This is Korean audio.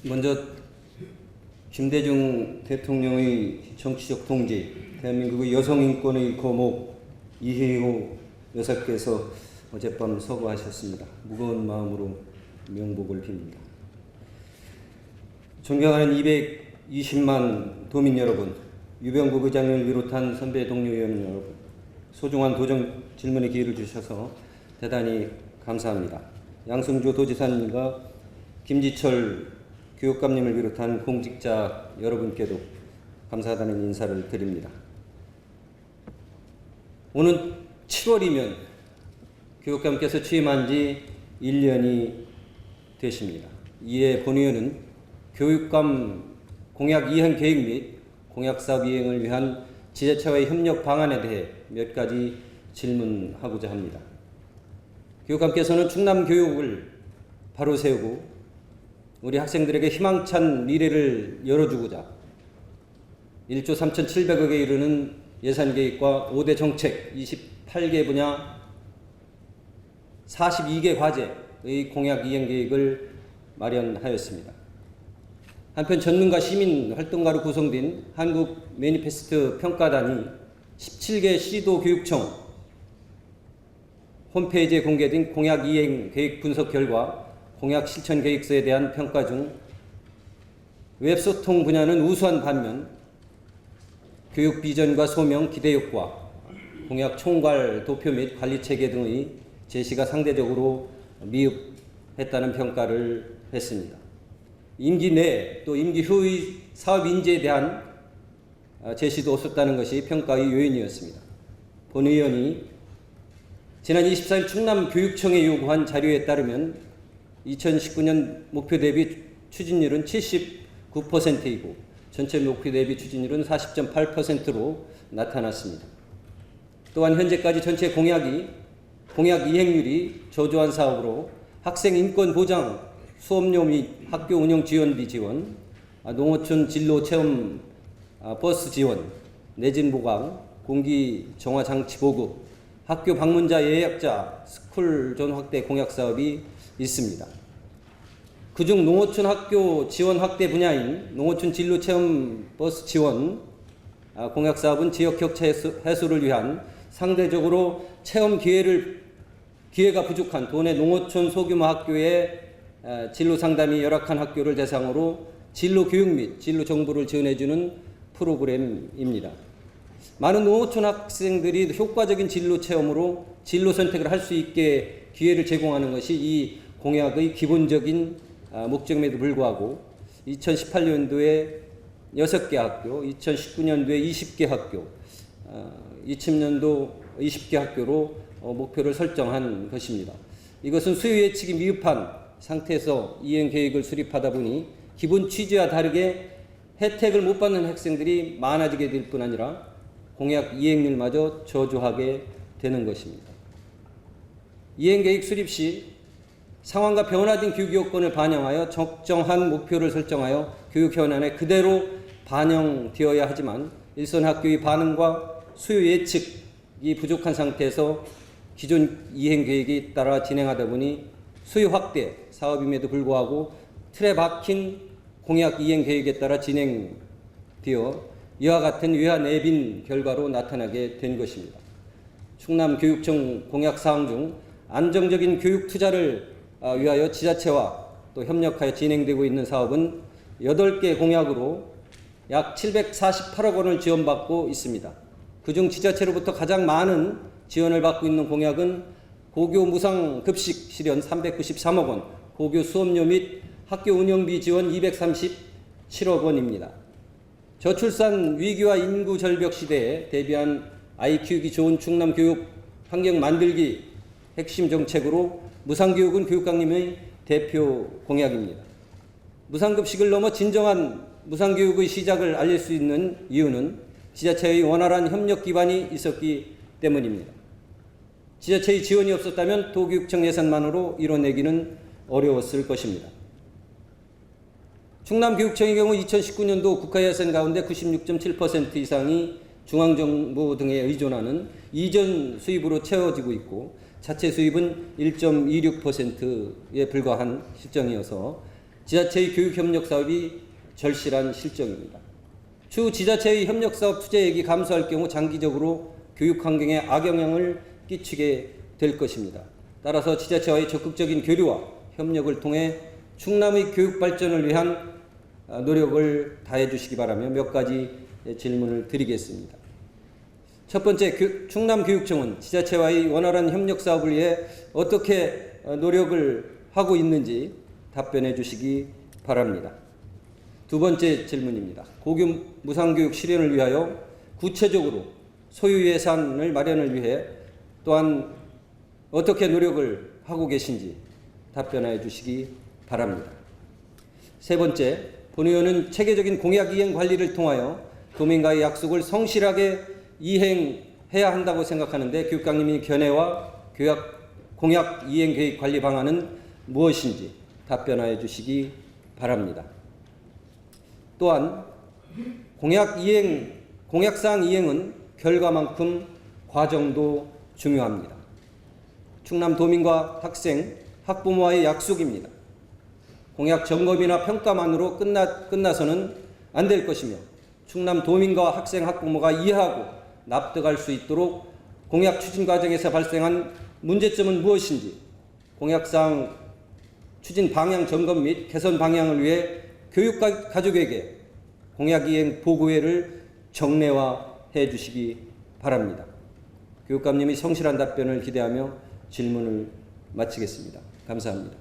먼저 김대중 대통령의 정치적 동지, 대한민국의 여성인권의 거목 이혜호 여사께서 어젯밤 서거하셨습니다. 무거운 마음으로 명복을 빕니다. 존경하는 220만 도민 여러분, 유병국 의장을 비롯한 선배 동료 의원 여러분, 소중한 도정 질문의 기회를 주셔서 대단히 감사합니다. 양승조 도지사님과 김지철 교육감님을 비롯한 공직자 여러분께도 감사하다는 인사를 드립니다. 오는 7월이면 교육감께서 취임한 지 1년이 되십니다. 이에 본 의원은 교육감 공약 이행 계획 및 공약사업 이행을 위한 지자체와의 협력 방안에 대해 몇 가지 질문하고자 합니다. 교육감께서는 충남 교육을 바로 세우고 우리 학생들에게 희망찬 미래를 열어주고자 1조 3,700억에 이르는 예산 계획과 5대 정책, 28개 분야, 42개 과제의 공약 이행 계획을 마련하였습니다. 한편 전문가 시민 활동가로 구성된 한국 매니페스트 평가단이 17개 시도교육청 홈페이지에 공개된 공약 이행 계획 분석 결과 공약 실천 계획서에 대한 평가 중 웹소통 분야는 우수한 반면 교육 비전과 소명, 기대 효과, 공약 총괄, 도표 및 관리 체계 등의 제시가 상대적으로 미흡했다는 평가를 했습니다. 임기 내 또 임기 후의 사업 인재에 대한 제시도 없었다는 것이 평가의 요인이었습니다. 본 의원이 지난 24일 충남교육청에 요구한 자료에 따르면 2019년 목표 대비 추진율은 79%이고 전체 목표 대비 추진율은 40.8%로 나타났습니다. 또한 현재까지 전체 공약 이행률이 저조한 사업으로 학생 인권 보장, 수업료 및 학교 운영 지원비 지원, 농어촌 진로 체험 버스 지원, 내진 보강, 공기 정화 장치 보급, 학교 방문자 예약자 스쿨존 확대 공약 사업이 있습니다. 그중 농어촌 학교 지원 확대 분야인 농어촌 진로 체험 버스 지원 공약 사업은 지역 격차 해소를 위한 상대적으로 체험 기회가 부족한 도내 농어촌 소규모 학교의 진로 상담이 열악한 학교를 대상으로 진로 교육 및 진로 정보를 지원해주는 프로그램입니다. 많은 농어촌 학생들이 효과적인 진로 체험으로 진로 선택을 할 수 있게 기회를 제공하는 것이 이 공약의 기본적인 목적임에도 불구하고 2018년도에 6개 학교, 2019년도에 20개 학교, 20년도 20개 학교로 목표를 설정한 것입니다. 이것은 수요 예측이 미흡한 상태에서 이행 계획을 수립하다 보니 기본 취지와 다르게 혜택을 못 받는 학생들이 많아지게 될 뿐 아니라 공약 이행률마저 저조하게 되는 것입니다. 이행 계획 수립 시 상황과 변화된 교육 여건을 반영하여 적정한 목표를 설정하여 교육 현안에 그대로 반영되어야 하지만 일선 학교의 반응과 수요 예측이 부족한 상태에서 기존 이행 계획에 따라 진행하다 보니 수요 확대 사업임에도 불구하고 틀에 박힌 공약 이행 계획에 따라 진행되어 이와 같은 외화내빈 결과로 나타나게 된 것입니다. 충남교육청 공약 사항 중 안정적인 교육 투자를 위하여 지자체와 또 협력하여 진행되고 있는 사업은 8개 공약으로 약 748억 원을 지원받고 있습니다. 그중 지자체로부터 가장 많은 지원을 받고 있는 공약은 고교 무상급식 실현 393억 원, 고교 수업료 및 학교 운영비 지원 237억 원입니다. 저출산 위기와 인구 절벽 시대에 대비한 아이 키우기 좋은 충남 교육 환경 만들기 핵심 정책으로 무상교육은 교육감님의 대표 공약입니다. 무상급식을 넘어 진정한 무상교육의 시작을 알릴 수 있는 이유는 지자체의 원활한 협력 기반이 있었기 때문입니다. 지자체의 지원이 없었다면 도교육청 예산만으로 이뤄내기는 어려웠을 것입니다. 충남교육청의 경우 2019년도 국가예산 가운데 96.7% 이상이 중앙정부 등에 의존하는 이전 수입으로 채워지고 있고 자체 수입은 1.26%에 불과한 실정이어서 지자체의 교육협력 사업이 절실한 실정입니다. 추후 지자체의 협력사업 투자액이 감소할 경우 장기적으로 교육 환경에 악영향을 끼치게 될 것입니다. 따라서 지자체와의 적극적인 교류와 협력을 통해 충남의 교육 발전을 위한 노력을 다해 주시기 바라며 몇 가지 질문을 드리겠습니다. 첫 번째, 충남교육청은 지자체와의 원활한 협력 사업을 위해 어떻게 노력을 하고 있는지 답변해 주시기 바랍니다. 두 번째 질문입니다. 고교 무상교육 실현을 위하여 구체적으로 소유 예산을 마련을 위해 또한 어떻게 노력을 하고 계신지 답변해 주시기 바랍니다. 세 번째, 본 의원은 체계적인 공약 이행 관리를 통하여 도민과의 약속을 성실하게 이행해야 한다고 생각하는데 교육감님의 견해와 공약 이행 계획 관리 방안은 무엇인지 답변해 주시기 바랍니다. 또한 공약사항 이행은 결과만큼 과정도 중요합니다. 충남 도민과 학생, 학부모와의 약속입니다. 공약 점검이나 평가만으로 끝나서는 안 될 것이며 충남 도민과 학생, 학부모가 이해하고 납득할 수 있도록 공약 추진 과정에서 발생한 문제점은 무엇인지 공약사항 추진 방향 점검 및 개선 방향을 위해 교육가족에게 공약 이행 보고회를 정례화해 주시기 바랍니다. 교육감님이 성실한 답변을 기대하며 질문을 마치겠습니다. 감사합니다.